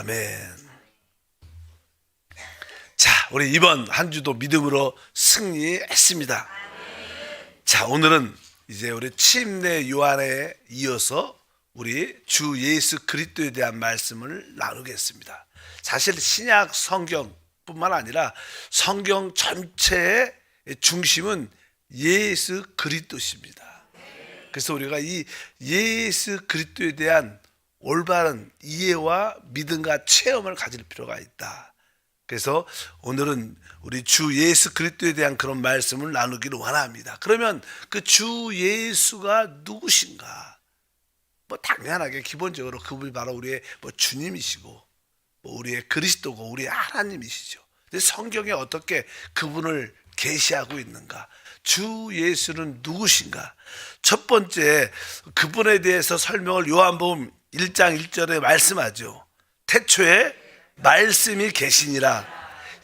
아멘. 자, 우리 이번 한 주도 믿음으로 승리했습니다. 자, 오늘은 이제 우리 침례 요한에 이어서 우리 주 예수 그리스도에 대한 말씀을 나누겠습니다. 사실 신약 성경뿐만 아니라 성경 전체의 중심은 예수 그리스도십니다. 그래서 우리가 이 예수 그리스도에 대한 올바른 이해와 믿음과 체험을 가질 필요가 있다. 그래서 오늘은 우리 주 예수 그리스도에 대한 그런 말씀을 나누기를 원합니다. 그러면 그 주 예수가 누구신가? 당연하게 기본적으로 그분이 바로 우리의 주님이시고 우리의 그리스도고 우리의 하나님이시죠. 근데 성경에 어떻게 그분을 계시하고 있는가? 주 예수는 누구신가? 첫 번째 그분에 대해서 설명을 요한복음 1장 1절에 말씀하죠. 태초에 말씀이 계시니라.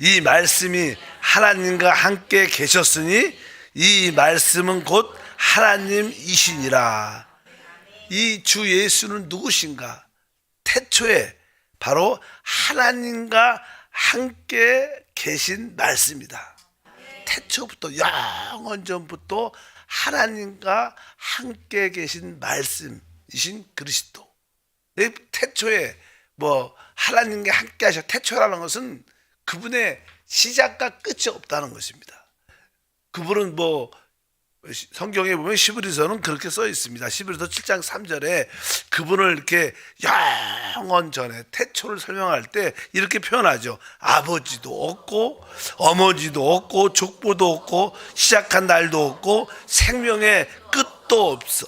이 말씀이 하나님과 함께 계셨으니 이 말씀은 곧 하나님이시니라. 이 주 예수는 누구신가? 태초에 바로 하나님과 함께 계신 말씀이다. 태초부터 영원전부터 하나님과 함께 계신 말씀이신 그리스도. 태초에 하나님과 함께 하셔. 태초라는 것은 그분의 시작과 끝이 없다는 것입니다. 그분은 성경에 보면 시브리서는 그렇게 써 있습니다. 시브리서 7장 3절에 그분을 이렇게 영원 전에 태초를 설명할 때 이렇게 표현하죠. 아버지도 없고 어머니도 없고 족보도 없고 시작한 날도 없고 생명의 끝도 없어.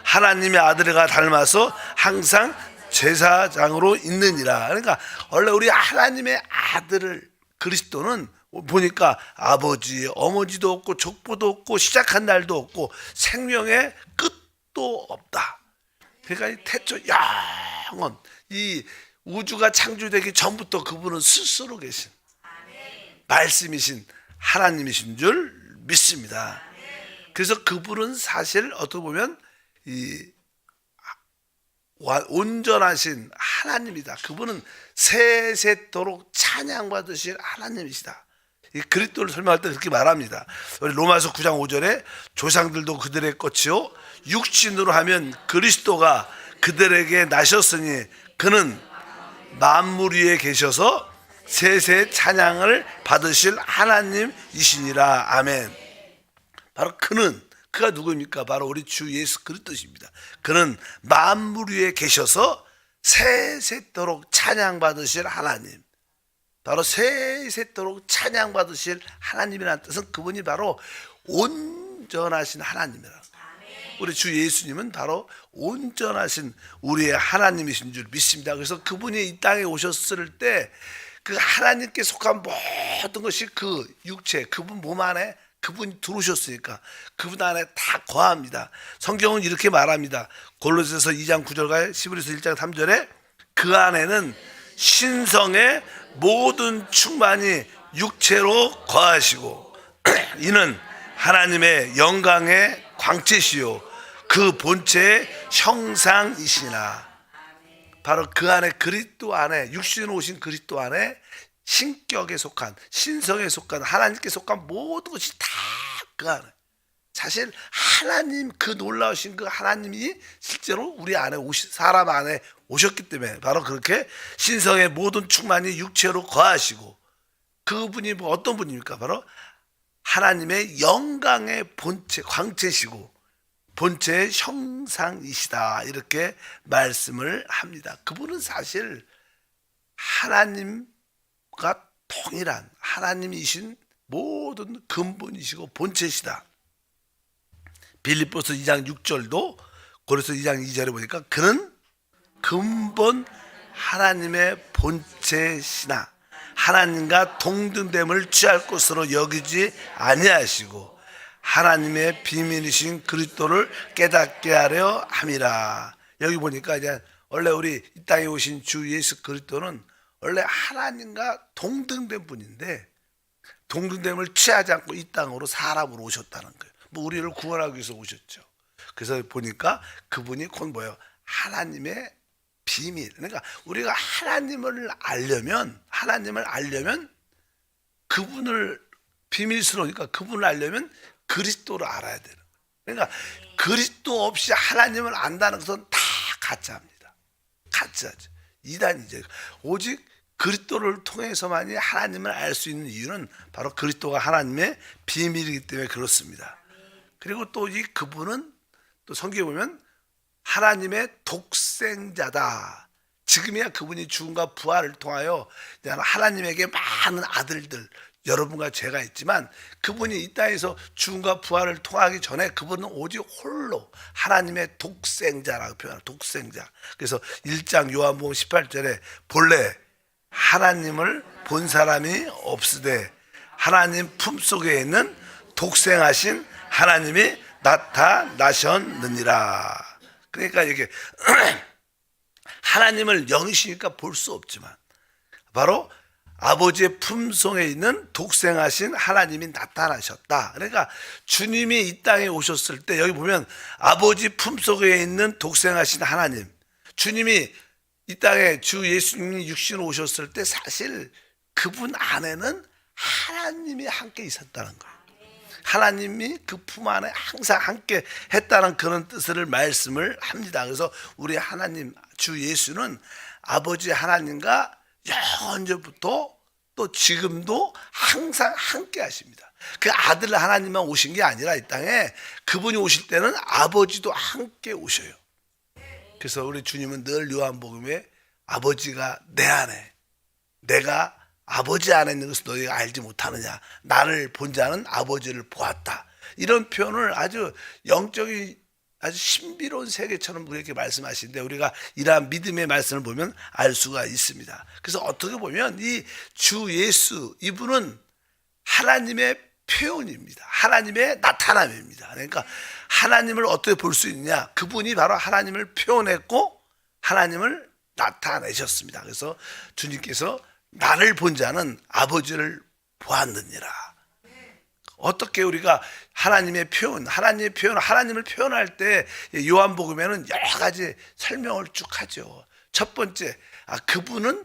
하나님의 아들과 닮아서 항상 제사장으로 있느니라. 그러니까 원래 우리 하나님의 아들을 그리스도는 보니까 아버지, 어머니도 없고 족보도 없고 시작한 날도 없고 생명의 끝도 없다. 그러니까 이 태초 영원, 이 우주가 창조되기 전부터 그분은 스스로 계신 말씀이신 하나님이신 줄 믿습니다. 그래서 그분은 사실 어떻게 보면 이 온전하신 하나님이다. 그분은 세세토록 찬양받으실 하나님이시다. 이 그리스도를 설명할 때 그렇게 말합니다. 우리 로마서 9장 5절에 조상들도 그들의 것이요 육신으로 하면 그리스도가 그들에게 나셨으니 그는 만물 위에 계셔서 세세 찬양을 받으실 하나님이시니라. 아멘. 바로 그가 누구입니까? 바로 우리 주 예수 그리스도십니다. 그는 만물 위에 계셔서 세세토록 찬양받으실 하나님. 바로 세세토록 찬양받으실 하나님이라는 뜻은 그분이 바로 온전하신 하나님이라. 우리 주 예수님은 바로 온전하신 우리의 하나님이신 줄 믿습니다. 그래서 그분이 이 땅에 오셨을 때 그 하나님께 속한 모든 것이 그 육체, 그분 몸 안에 그분이 들어오셨으니까 그분 안에 다 거합니다. 성경은 이렇게 말합니다. 골로새서 2장 9절과 시브리서 1장 3절에 그 안에는 신성의 모든 충만이 육체로 거하시고 이는 하나님의 영광의 광채시요 그 본체의 형상이시나. 바로 그 안에 그리스도 안에 육신으로 오신 그리스도 안에 신격에 속한 신성에 속한 하나님께 속한 모든 것이 다 그 안에. 사실 하나님 그 놀라우신 그 하나님이 실제로 우리 안에 사람 안에 오셨기 때문에 바로 그렇게 신성의 모든 충만이 육체로 거하시고 그분이 어떤 분입니까? 바로 하나님의 영광의 본체 광채시고 본체의 형상이시다. 이렇게 말씀을 합니다. 그분은 사실 하나님과 동일한 하나님이신 모든 근본이시고 본체시다. 빌립보서 2장 6절도 고린도서 2장 2절에 보니까 그는 근본 하나님의 본체시나 하나님과 동등됨을 취할 것으로 여기지 아니하시고 하나님의 비밀이신 그리스도를 깨닫게 하려 함이라. 여기 보니까 이제 원래 우리 이 땅에 오신 주 예수 그리스도는 원래 하나님과 동등된 분인데 동등됨을 취하지 않고 이 땅으로 사람으로 오셨다는 거예요. 우리를 구원하기 위해서 오셨죠. 그래서 보니까 그분이 곧 뭐예요? 하나님의 비밀. 그러니까 우리가 하나님을 알려면 그분을 비밀스러우니까 그분을 알려면 그리스도를 알아야 되는 거예요. 그러니까 그리스도 없이 하나님을 안다는 것은 다 가짜입니다. 가짜죠. 이단이죠. 오직 그리스도를 통해서만이 하나님을 알 수 있는 이유는 바로 그리스도가 하나님의 비밀이기 때문에 그렇습니다. 그리고 또 이 그분은 또 성경에 보면 하나님의 독생자다. 지금이야 그분이 죽음과 부활을 통하여 하나님에게 많은 아들들, 여러분과 제가 있지만 그분이 이 땅에서 죽음과 부활을 통하기 전에 그분은 오직 홀로 하나님의 독생자라고 표현해요. 독생자. 그래서 1장 요한복음 18절에 본래 하나님을 본 사람이 없으되 하나님 품속에 있는 독생하신 하나님이 나타나셨느니라. 그러니까 이게 하나님을 영이시니까 볼 수 없지만 바로 아버지의 품속에 있는 독생하신 하나님이 나타나셨다. 그러니까 주님이 이 땅에 오셨을 때 여기 보면 아버지 품속에 있는 독생하신 하나님, 주님이 이 땅에 주 예수님이 육신으로 오셨을 때 사실 그분 안에는 하나님이 함께 있었다는 거예요. 하나님이 그 품 안에 항상 함께 했다는 그런 뜻을 말씀을 합니다. 그래서 우리 하나님 주 예수는 아버지 하나님과 영원전부터 또 지금도 항상 함께 하십니다. 그 아들 하나님만 오신 게 아니라 이 땅에 그분이 오실 때는 아버지도 함께 오셔요. 그래서 우리 주님은 늘 요한복음에 아버지가 내 안에, 내가 아버지 안에 있는 것을 너희가 알지 못하느냐, 나를 본 자는 아버지를 보았다. 이런 표현을 아주 영적인 아주 신비로운 세계처럼 우리에게 말씀하시는데 우리가 이러한 믿음의 말씀을 보면 알 수가 있습니다. 그래서 어떻게 보면 이 주 예수 이분은 하나님의 표현입니다. 하나님의 나타남입니다. 그러니까 하나님을 어떻게 볼 수 있느냐, 그분이 바로 하나님을 표현했고 하나님을 나타내셨습니다. 그래서 주님께서 나를 본 자는 아버지를 보았느니라. 어떻게 우리가 하나님을 표현할 때 요한복음에는 여러 가지 설명을 쭉 하죠. 첫 번째, 그분은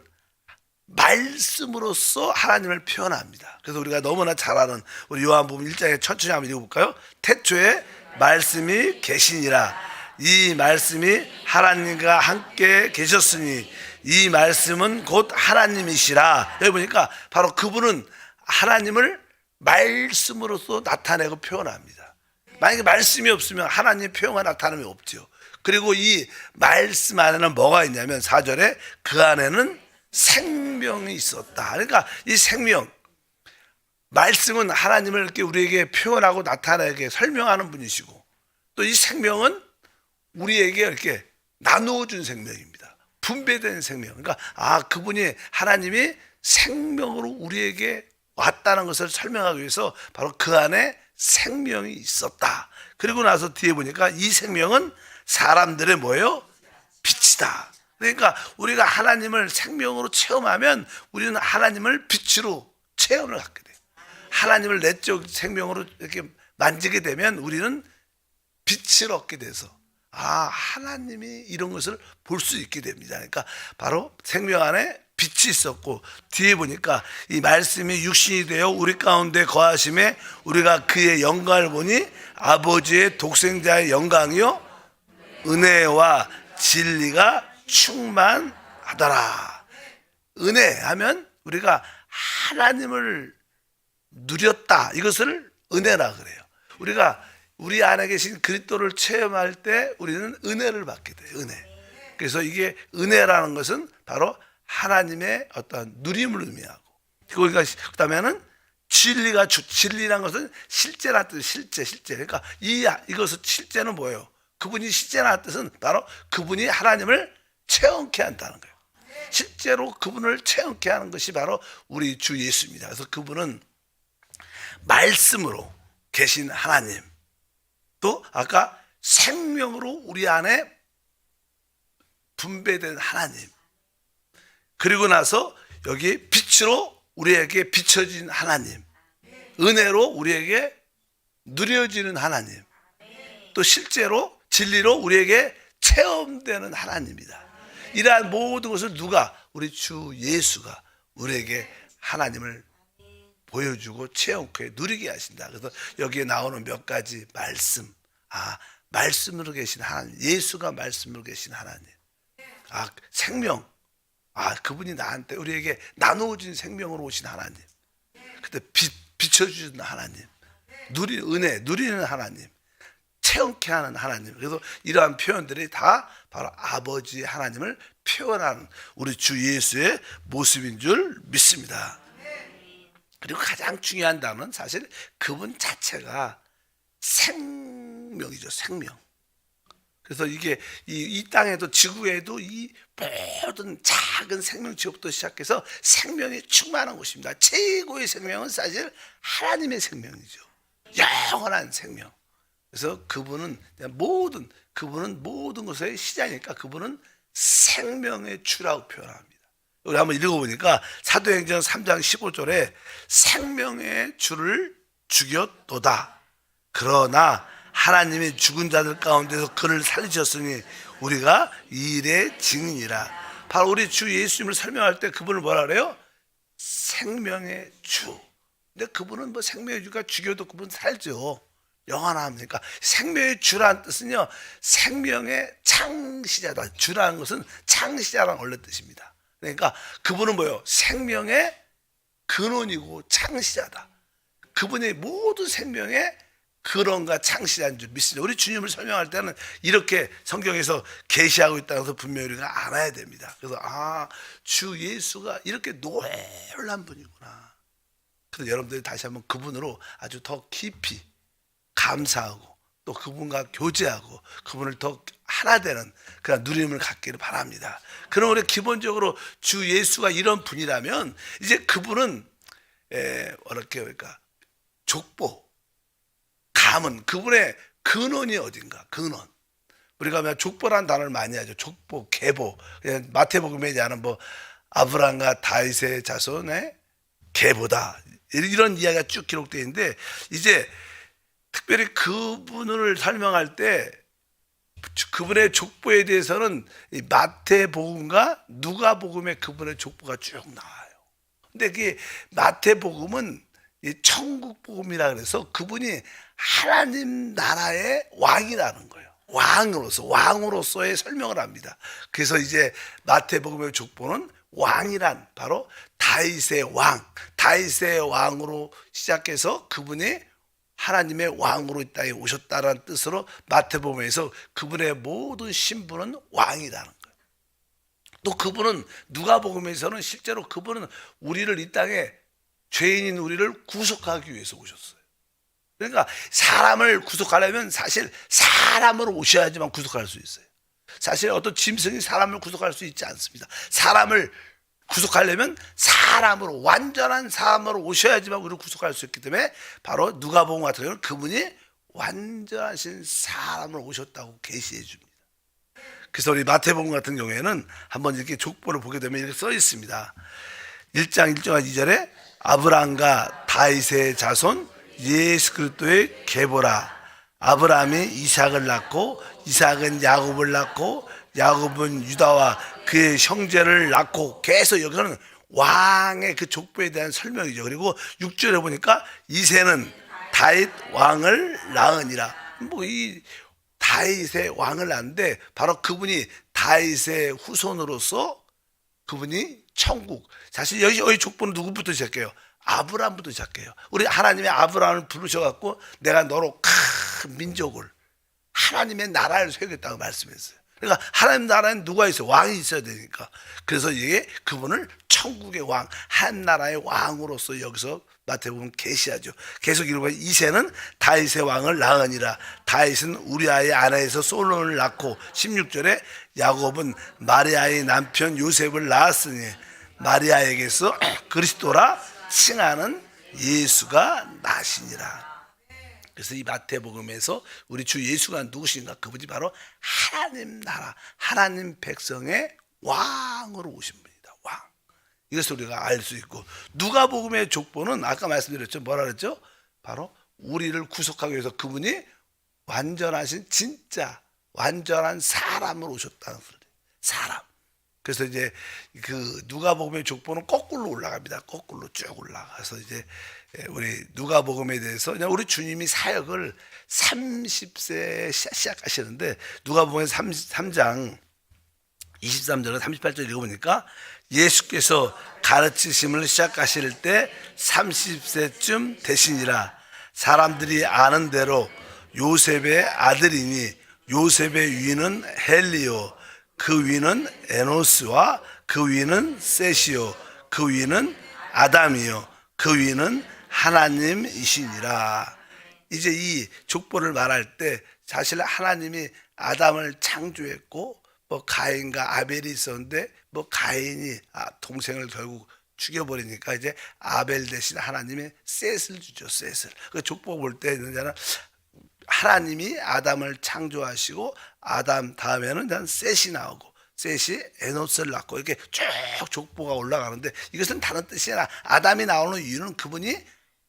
말씀으로써 하나님을 표현합니다. 그래서 우리가 너무나 잘 아는 우리 요한복음 1장에 천천히 한번 읽어볼까요? 태초에 말씀이 계시니라. 이 말씀이 하나님과 함께 계셨으니 이 말씀은 곧 하나님이시라. 여기 보니까 바로 그분은 하나님을 말씀으로서 나타내고 표현합니다. 만약에 말씀이 없으면 하나님의 표현과 나타남이 없죠. 그리고 이 말씀 안에는 뭐가 있냐면 4절에 그 안에는 생명이 있었다. 그러니까 이 생명, 말씀은 하나님을 이렇게 우리에게 표현하고 나타내게 설명하는 분이시고 또 이 생명은 우리에게 이렇게 나누어 준 생명입니다. 분배된 생명. 그러니까 그분이 하나님이 생명으로 우리에게 왔다는 것을 설명하기 위해서 바로 그 안에 생명이 있었다. 그리고 나서 뒤에 보니까 이 생명은 사람들의 뭐예요? 빛이다. 그러니까 우리가 하나님을 생명으로 체험하면 우리는 하나님을 빛으로 체험을 갖게 돼요. 하나님을 내적 생명으로 이렇게 만지게 되면 우리는 빛을 얻게 돼서 하나님이 이런 것을 볼 수 있게 됩니다. 그러니까 바로 생명 안에 빛이 있었고 뒤에 보니까 이 말씀이 육신이 되어 우리 가운데 거하심에 우리가 그의 영광을 보니 아버지의 독생자의 영광이요 은혜와 진리가 충만하더라. 은혜하면 우리가 하나님을 누렸다. 이것을 은혜라 그래요. 우리가 우리 안에 계신 그리스도를 체험할 때 우리는 은혜를 받게 돼요. 은혜. 그래서 이게 은혜라는 것은 바로 하나님의 어떤 누림을 의미하고 그다음에는 진리라는 것은 실제라는 뜻, 실제. 그러니까 이것은 실제는 뭐예요? 그분이 실제라는 뜻은 바로 그분이 하나님을 체험케 한다는 거예요. 실제로 그분을 체험케 하는 것이 바로 우리 주 예수입니다. 그래서 그분은 말씀으로 계신 하나님, 또 아까 생명으로 우리 안에 분배된 하나님, 그리고 나서 여기 빛으로 우리에게 비춰진 하나님, 은혜로 우리에게 누려지는 하나님, 또 실제로 진리로 우리에게 체험되는 하나님이다. 이러한 모든 것을 누가? 우리 주 예수가 우리에게 하나님을 보여주고 체험케 누리게 하신다. 그래서 여기에 나오는 몇 가지 말씀. 말씀으로 계신 하나님. 예수가 말씀으로 계신 하나님. 생명. 그분이 나한테 우리에게 나누어진 생명으로 오신 하나님. 그때 비춰주는 하나님. 은혜 누리는 하나님. 체험케 하는 하나님. 그래서 이러한 표현들이 다 바로 아버지 하나님을 표현하는 우리 주 예수의 모습인 줄 믿습니다. 그리고 가장 중요한 단어는 사실 그분 자체가 생명이죠. 생명. 그래서 이게 이 땅에도 지구에도 이 모든 작은 생명체부터 시작해서 생명이 충만한 곳입니다. 최고의 생명은 사실 하나님의 생명이죠. 영원한 생명. 그래서 그분은 모든 것의 시작이니까 그분은 생명의 주라고 표현합니다. 우리 한번 읽어보니까 사도행전 3장 15절에 생명의 주를 죽였도다. 그러나 하나님이 죽은 자들 가운데서 그를 살리셨으니 우리가 이 일의 증인이라. 바로 우리 주 예수님을 설명할 때 그분을 뭐라 그래요? 생명의 주. 근데 그분은 생명의 주가 죽여도 그분 살죠. 영원합니까? 생명의 주라는 뜻은요, 생명의 창시자다. 주라는 것은 창시자라는 원래 뜻입니다. 그러니까 그분은 뭐예요? 생명의 근원이고 창시자다. 그분의 모든 생명의 근원과 창시자인 줄 믿습니다. 우리 주님을 설명할 때는 이렇게 성경에서 계시하고 있다는 것을 분명히 우리가 알아야 됩니다. 그래서 주 예수가 이렇게 놀란 분이구나. 그래서 여러분들이 다시 한번 그분으로 아주 더 깊이 감사하고 또 그분과 교제하고 그분을 더 하나 되는 그런 누림을 갖기를 바랍니다. 그럼 우리 기본적으로 주 예수가 이런 분이라면 이제 그분은 그러니까 족보, 가문, 그분의 근원이 어딘가? 근원. 우리가 족보라는 단어를 많이 하죠. 족보, 계보. 마태복음에 얘기하는 아브라함과 다윗의 자손의 계보다. 이런 이야기가 쭉 기록되어 있는데 이제 특별히 그분을 설명할 때 그분의 족보에 대해서는 마태복음과 누가복음에 그분의 족보가 쭉 나와요. 근데 그 마태복음은 천국복음이라 그래서 그분이 하나님 나라의 왕이라는 거예요. 왕으로서의 설명을 합니다. 그래서 이제 마태복음의 족보는 왕이란 바로 다윗의 왕으로 시작해서 그분이 하나님의 왕으로 이 땅에 오셨다는 뜻으로 마태복음에서 그분의 모든 신분은 왕이라는 거예요. 또 그분은 누가복음에서는 실제로 그분은 우리를 이 땅에 죄인인 우리를 구속하기 위해서 오셨어요. 그러니까 사람을 구속하려면 사실 사람으로 오셔야지만 구속할 수 있어요. 사실 어떤 짐승이 사람을 구속할 수 있지 않습니다. 사람을 구속하려면 완전한 사람으로 오셔야지만 우리를 구속할 수 있기 때문에 바로 누가복음 같은 경우는 그분이 완전하신 사람으로 오셨다고 계시해 줍니다. 그래서 우리 마태복음 같은 경우에는 한번 이렇게 족보를 보게 되면 이렇게 써 있습니다. 1장 1절과 2절에 아브라함과 다윗의 자손 예수 그리스도의 계보라. 아브라함이 이삭을 낳고 이삭은 야곱을 낳고 야곱은 유다와 그의 형제를 낳고, 계속 여기서는 왕의 그 족보에 대한 설명이죠. 그리고 6절에 보니까 이새는 다윗 왕을 낳으니라. 이 다윗의 왕을 낳는데 바로 그분이 다윗의 후손으로서 그분이 천국. 사실 여기 족보는 누구부터 시작해요? 아브라함부터 시작해요. 우리 하나님의 아브라함을 부르셔갖고 내가 너로 큰 민족을 하나님의 나라를 세우겠다고 말씀했어요. 그러니까 하나님 나라에는 누가 있어요? 왕이 있어야 되니까. 그래서 이게 그분을 천국의 왕, 한 나라의 왕으로서 여기서 마태복음 계시하죠. 계속 이르고 이새는 다윗의 왕을 낳으니라. 다윗은 우리아의 아내에서 솔로몬을 낳고 16절에 야곱은 마리아의 남편 요셉을 낳았으니 마리아에게서 그리스도라 칭하는 예수가 나시니라. 그래서 이 마태복음에서 우리 주 예수가 누구신가? 그분이 바로 하나님 나라, 하나님 백성의 왕으로 오신 분이다. 왕. 이것을 우리가 알 수 있고, 누가복음의 족보는 아까 말씀드렸죠. 뭐라 그랬죠? 바로 우리를 구속하기 위해서 그분이 완전하신 진짜 완전한 사람으로 오셨다는 소리. 사람. 그래서 이제 그 누가복음의 족보는 거꾸로 올라갑니다. 거꾸로 쭉 올라가서 이제 우리 누가복음에 대해서 그냥 우리 주님이 사역을 30세 시작하시는데 누가복음 3장 23절과 38절 읽어보니까 예수께서 가르치심을 시작하실 때 30세쯤 되시니라. 사람들이 아는 대로 요셉의 아들이니 요셉의 위는 헬리오, 그 위는 에노스와 그 위는 셋이요, 그 위는 아담이요, 그 위는 하나님이시니라. 이제 이 족보를 말할 때 사실 하나님이 아담을 창조했고 뭐 가인과 아벨이 있었는데 뭐 가인이 동생을 결국 죽여버리니까 이제 아벨 대신 하나님이 셋을 주죠. 셋을. 그 족보 볼 때 하나님이 아담을 창조하시고 아담 다음에는 셋이 나오고 셋이 에노스를 낳고 이렇게 쭉 족보가 올라가는데 이것은 다른 뜻이 아니라 아담이 나오는 이유는 그분이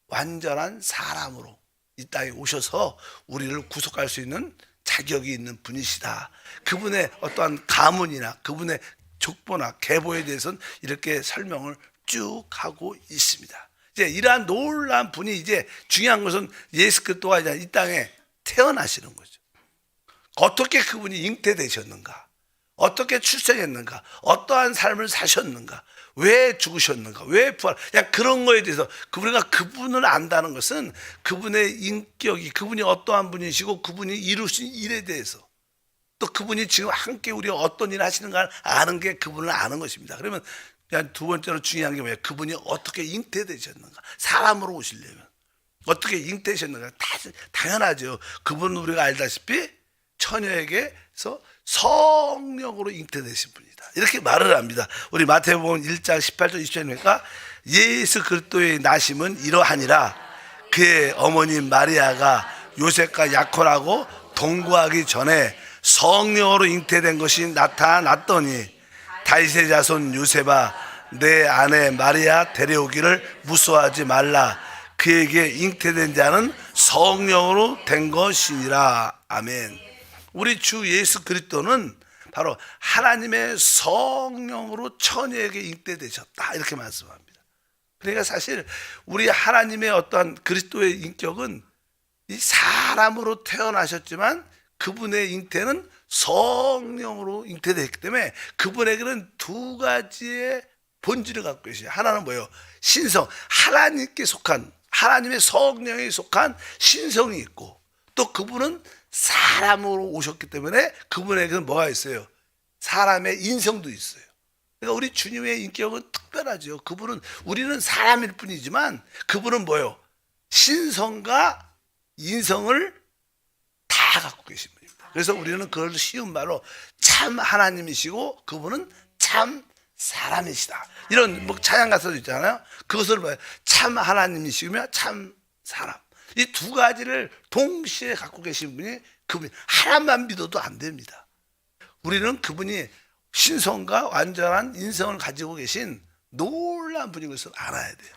완전한 사람으로 이 땅에 오셔서 우리를 구속할 수 있는 자격이 있는 분이시다. 그분의 어떠한 가문이나 그분의 족보나 계보에 대해서는 이렇게 설명을 쭉 하고 있습니다. 이제 이러한 놀라운 분이 이제 중요한 것은 예수 그리스도가 이제 이 땅에 태어나시는 거죠. 어떻게 그분이 잉태되셨는가? 어떻게 출생했는가? 어떠한 삶을 사셨는가? 왜 죽으셨는가? 왜 부활? 그런 거에 대해서 우리가 그분을 안다는 것은 그분의 인격이 그분이 어떠한 분이시고 그분이 이루신 일에 대해서 또 그분이 지금 함께 우리가 어떤 일을 하시는가 아는 게 그분을 아는 것입니다. 그러면 그냥 두 번째로 중요한 게 뭐예요? 그분이 어떻게 잉태되셨는가? 사람으로 오시려면 어떻게 잉태되셨는가? 당연하죠. 그분은 우리가 알다시피 처녀에게서 성령으로 잉태되신 분이다. 이렇게 말을 합니다. 우리 마태복음 1장 18절 20절이니까 예수 그리스도의 나심은 이러하니라. 그의 어머니 마리아가 요셉과 약혼하고 동거하기 전에 성령으로 잉태된 것이 나타났더니 다윗의 자손 요셉아 내 아내 마리아 데려오기를 무서워하지 말라. 그에게 잉태된 자는 성령으로 된 것이니라. 아멘. 우리 주 예수 그리스도는 바로 하나님의 성령으로 처녀에게 잉태되셨다 이렇게 말씀합니다. 그러니까 사실 우리 하나님의 어떠한 그리스도의 인격은 이 사람으로 태어나셨지만 그분의 잉태는 성령으로 잉태되었기 때문에 그분에게는 두 가지의 본질을 갖고 계세요. 하나는 뭐예요? 신성, 하나님께 속한 하나님의 성령에 속한 신성이 있고 또 그분은 사람으로 오셨기 때문에 그분에게는 뭐가 있어요? 사람의 인성도 있어요. 그러니까 우리 주님의 인격은 특별하죠. 그분은 우리는 사람일 뿐이지만 그분은 뭐예요? 신성과 인성을 다 갖고 계신 분입니다. 그래서 우리는 그걸 쉬운 말로 참 하나님이시고 그분은 참 사람이시다. 이런 뭐 찬양 가사도 있잖아요. 그것을 뭐예요? 참 하나님이시며 참 사람. 이 두 가지를 동시에 갖고 계신 분이 그분. 하나만 믿어도 안 됩니다. 우리는 그분이 신성과 완전한 인성을 가지고 계신 놀라운 분인 것을 알아야 돼요.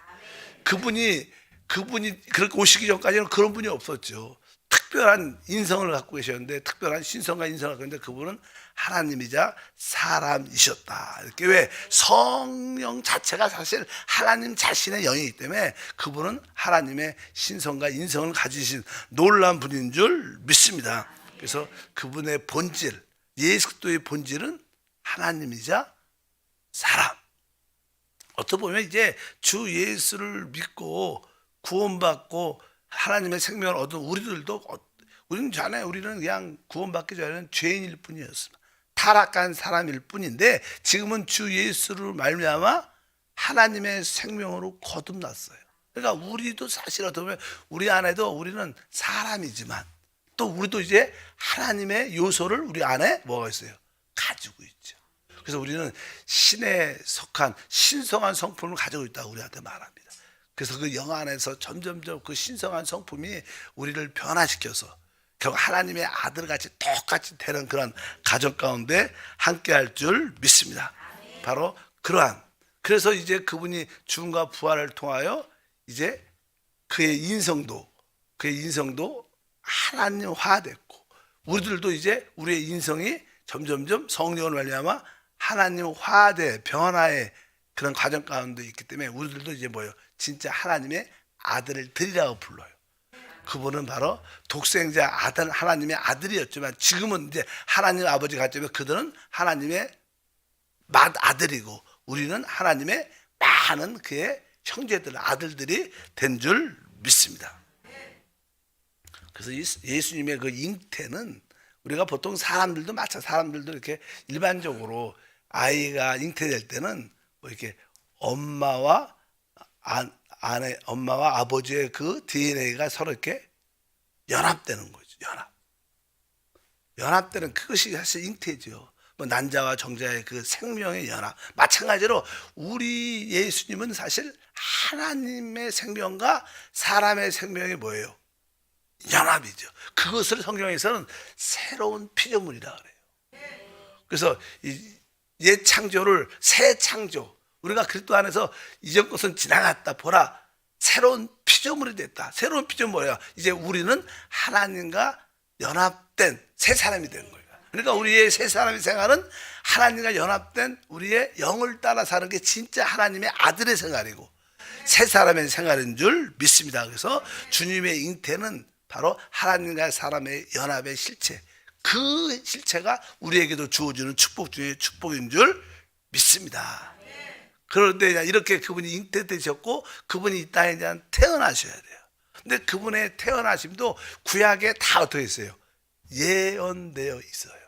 그분이 그렇게 오시기 전까지는 그런 분이 없었죠. 특별한 인성을 갖고 계셨는데 특별한 신성과 인성을 갖고 있는데 그분은 하나님이자 사람이셨다. 이렇게 왜 성령 자체가 사실 하나님 자신의 영이기 때문에 그분은 하나님의 신성과 인성을 가지신 놀라운 분인 줄 믿습니다. 그래서 그분의 본질, 예수 그리스도의 본질은 하나님이자 사람. 어떻게 보면 이제 주 예수를 믿고 구원받고 하나님의 생명을 얻은 우리는 전에 우리는 그냥 구원받기 전에는 죄인일 뿐이었습니다. 타락한 사람일 뿐인데 지금은 주 예수를 말미암아 하나님의 생명으로 거듭났어요. 그러니까 우리도 사실 어떻게 보면 우리 안에도 우리는 사람이지만 또 우리도 이제 하나님의 요소를 우리 안에 뭐가 있어요? 가지고 있죠. 그래서 우리는 신에 속한 신성한 성품을 가지고 있다고 우리한테 말합니다. 그래서 그 영 안에서 점점점 그 신성한 성품이 우리를 변화시켜서 결국 하나님의 아들같이 똑같이 되는 그런 가정 가운데 함께 할 줄 믿습니다. 바로 그래서 이제 그분이 죽음과 부활을 통하여 이제 그의 인성도 하나님화됐고 우리들도 이제 우리의 인성이 점점점 성령을 말미암아 하나님 화대 변화의 그런 과정 가운데 있기 때문에 우리들도 이제 뭐예요? 진짜 하나님의 아들들이라고 불러요. 그분은 바로 독생자 아들, 하나님의 아들이었지만 지금은 이제 하나님 아버지 같지만 그들은 하나님의 맏아들이고 우리는 하나님의 많은 그의 형제들, 아들들이 된 줄 믿습니다. 그래서 예수님의 그 잉태는 우리가 보통 사람들도 사람들도 이렇게 일반적으로 아이가 잉태될 때는 뭐 이렇게 엄마와 엄마와 아버지의 그 DNA가 서로 이렇게 연합되는 거죠. 연합되는 그것이 사실 잉태죠. 뭐 난자와 정자의 그 생명의 연합. 마찬가지로 우리 예수님은 사실 하나님의 생명과 사람의 생명이 뭐예요? 연합이죠. 그것을 성경에서는 새로운 피조물이라 그래요. 그래서 옛 창조를 새 창조. 우리가 그리스도 안에서 이전 것은 지나갔다 보라. 새로운 피조물이 됐다. 새로운 피조물이 뭐야? 이제 우리는 하나님과 연합된 새 사람이 된 거예요. 그러니까 우리의 새 사람의 생활은 하나님과 연합된 우리의 영을 따라 사는 게 진짜 하나님의 아들의 생활이고 새 사람의 생활인 줄 믿습니다. 그래서 주님의 잉태는 바로 하나님과 사람의 연합의 실체, 그 실체가 우리에게도 주어지는 축복 중에 축복인 줄 믿습니다. 그런데 이렇게 그분이 잉태되셨고 그분이 이 땅에 태어나셔야 돼요. 근데 그분의 태어나심도 구약에 다 어떻게 있어요? 예언되어 있어요.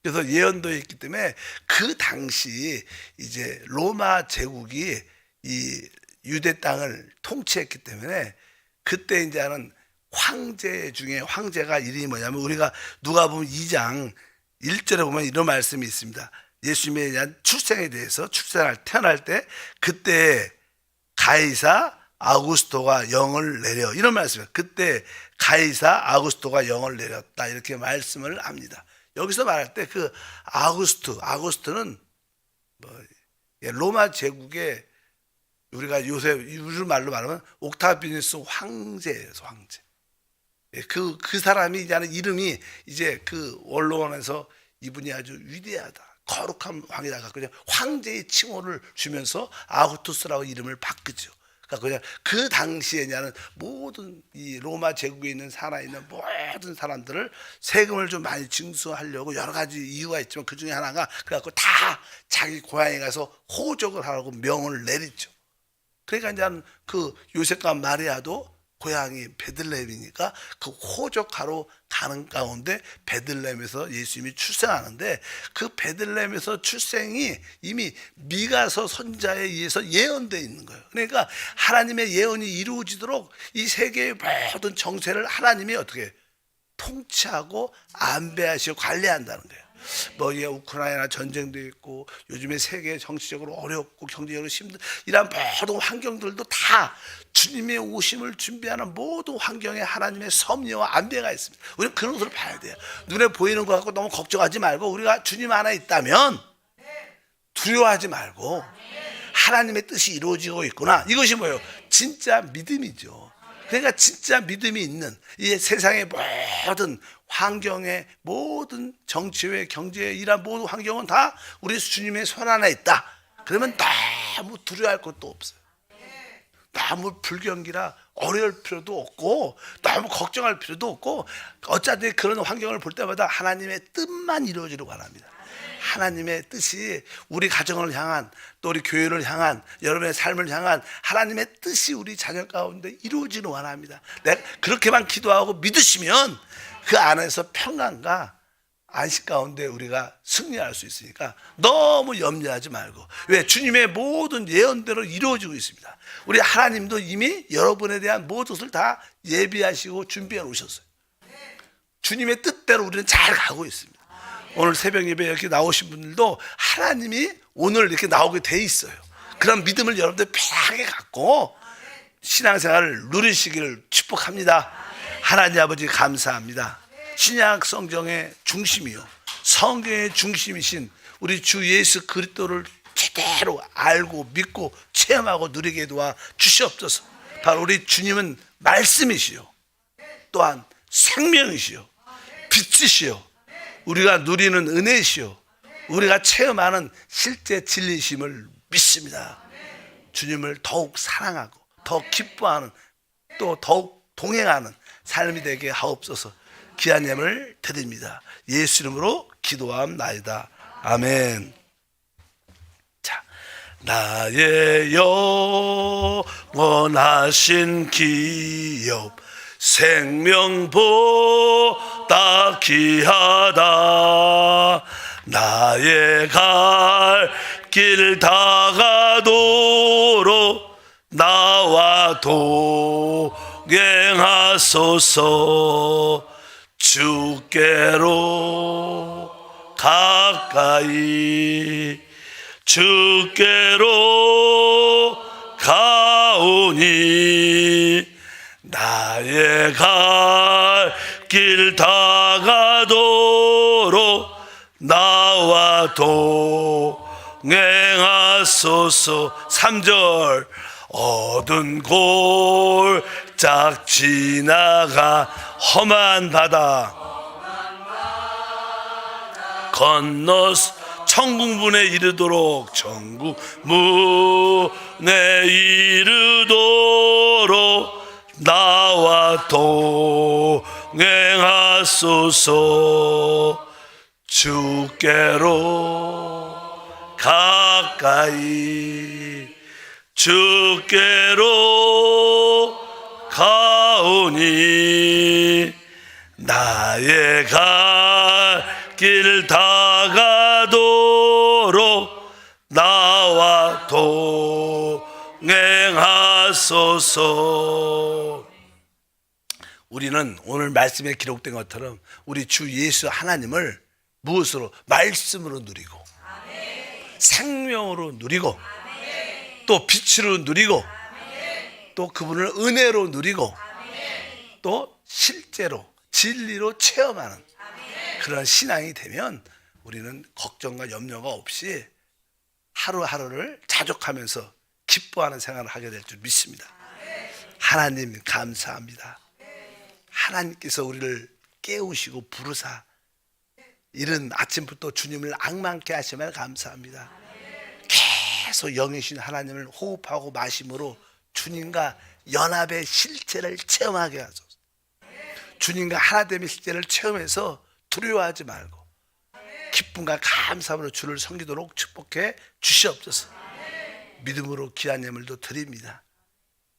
그래서 예언되어 있기 때문에 그 당시 이제 로마 제국이 이 유대 땅을 통치했기 때문에 그때 이제는 황제 중에 황제가 이름이 뭐냐면 우리가 누가복음 2장 1절에 보면 이런 말씀이 있습니다. 예수님에 대한 출생에 대해서 태어날 때 그때 가이사 아구스토가 영을 내려 이런 말씀이에요. 그때 가이사 아구스토가 영을 내렸다 이렇게 말씀을 합니다. 여기서 말할 때 그 아구스토는 뭐 로마 제국의 우리가 요새 우리 말로 말하면 옥타비누스 황제예요, 황제. 그 사람이 이제 이름이 이제 그 원로원에서 이분이 아주 위대하다. 거룩한 왕이다. 그냥 황제의 칭호를 주면서 아구투스라고 이름을 바꾸죠. 그러니까 그냥 그 당시에냐는 모든 이 로마 제국에 있는 살아있는 모든 사람들을 세금을 좀 많이 징수하려고 여러 가지 이유가 있지만 그 중에 하나가 그래갖고 다 자기 고향에 가서 호적을 하라고 명을 내리죠. 그러니까 이제 그 요셉과 마리아도 고향이 베들레헴이니까 그 호적하러 가는 가운데 베들레헴에서 예수님이 출생하는데 그 베들레헴에서 출생이 이미 미가서 선자에 의해서 예언되어 있는 거예요. 그러니까 하나님의 예언이 이루어지도록 이 세계의 모든 정세를 하나님이 어떻게 통치하고 안배하시고 관리한다는 거예요. 뭐 우크라이나 전쟁도 있고 요즘에 세계 정치적으로 어렵고 경제적으로 힘든 이런 모든 환경들도 다 주님의 오심을 준비하는 모든 환경에 하나님의 섭리와 안배가 있습니다. 우리는 그런 것을 봐야 돼요. 눈에 보이는 것 갖고 너무 걱정하지 말고 우리가 주님 안에 있다면 두려워하지 말고 하나님의 뜻이 이루어지고 있구나. 이것이 뭐예요? 진짜 믿음이죠. 그러니까 진짜 믿음이 있는 이 세상의 모든 환경의 모든 정치의 경제의 이런 모든 환경은 다 우리 주님의 손 안에 있다. 그러면 너무 두려워할 것도 없어요. 너무 불경기라 어려울 필요도 없고 너무 걱정할 필요도 없고 어차피 그런 환경을 볼 때마다 하나님의 뜻만 이루어지려고 바랍니다. 하나님의 뜻이 우리 가정을 향한 또 우리 교회를 향한 여러분의 삶을 향한 하나님의 뜻이 우리 자녀 가운데 이루어지는 원합니다. 내가 그렇게만 기도하고 믿으시면 그 안에서 평안과 안식 가운데 우리가 승리할 수 있으니까 너무 염려하지 말고 왜 주님의 모든 예언대로 이루어지고 있습니다. 우리 하나님도 이미 여러분에 대한 모든 것을 다 예비하시고 준비해 놓으셨어요. 주님의 뜻대로 우리는 잘 가고 있습니다. 오늘 새벽 예배 이렇게 나오신 분들도 하나님이 오늘 이렇게 나오게 돼 있어요. 그런 믿음을 여러분들 편하게 갖고 신앙생활을 누리시기를 축복합니다. 하나님 아버지 감사합니다. 신약 성경의 중심이요 성경의 중심이신 우리 주 예수 그리스도를 제대로 알고 믿고 체험하고 누리게 도와 주시옵소서. 바로 우리 주님은 말씀이시요 또한 생명이시요 빛이시요 우리가 누리는 은혜시요 우리가 체험하는 실제 진리심을 믿습니다. 주님을 더욱 사랑하고 더 기뻐하는 또 더욱 동행하는 삶이 되게 하옵소서. 귀한 예물 드립니다. 예수 이름으로 기도함나이다. 아멘. 자, 나의 영원하신 기업 생명보다 귀하다. 나의 갈 길 다가도록 나와 동행하소서. 주께로 가까이 주께로 가오니 나의 갈 길 다가도록 나와 동행하소서. 3절 어두운 골짝 지나가 험한 바다 건너서 천국문에 이르도록 천국문에 이르도록 나와 동행하소서. 주께로 가까이 주께로 가오니 나의 갈 길 다가도록 나와 동행하소서. 우리는 오늘 말씀에 기록된 것처럼 우리 주 예수 하나님을 무엇으로? 말씀으로 누리고 생명으로 누리고 또 빛으로 누리고 또 그분을 은혜로 누리고 또 실제로 진리로 체험하는 그런 신앙이 되면 우리는 걱정과 염려가 없이 하루하루를 자족하면서 기뻐하는 생활을 하게 될 줄 믿습니다. 하나님 감사합니다. 하나님께서 우리를 깨우시고 부르사 이른 아침부터 주님을 앙망케 하시면 감사합니다. 계속 영이신 하나님을 호흡하고 마심으로 주님과 연합의 실체를 체험하게 하소서. 주님과 하나됨의 실체를 체험해서 두려워하지 말고 기쁨과 감사함으로 주를 섬기도록 축복해 주시옵소서. 믿음으로 귀한 예물도 드립니다.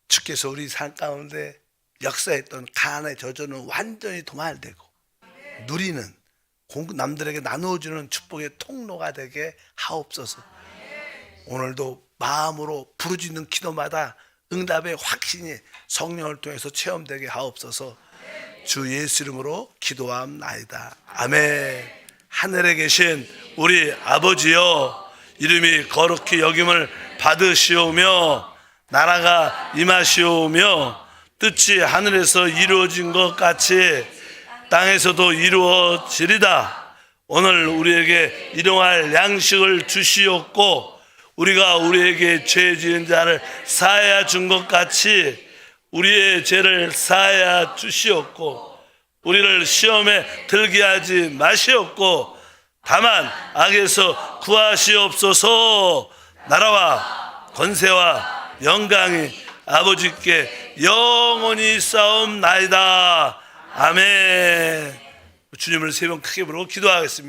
주께서 우리 삶 가운데 역사했던 가난의 저주는 완전히 도말되고 누리는 남들에게 나누어주는 축복의 통로가 되게 하옵소서. 오늘도 마음으로 부르짖는 기도마다 응답의 확신이 성령을 통해서 체험되게 하옵소서. 주 예수 이름으로 기도함나이다. 아멘. 하늘에 계신 우리 아버지여, 이름이 거룩히 여김을 받으시오며 나라가 임하시오며 뜻이 하늘에서 이루어진 것 같이 땅에서도 이루어지리다. 오늘 우리에게 일용할 양식을 주시옵고 우리가 우리에게 죄 지은 자를 사하여 준 것 같이 우리의 죄를 사하여 주시옵고 우리를 시험에 들게 하지 마시옵고 다만 악에서 구하시옵소서. 나라와 권세와 영광이 아버지께 영원히 싸움나이다. 아멘. 주님을 세 번 크게 부르고 기도하겠습니다.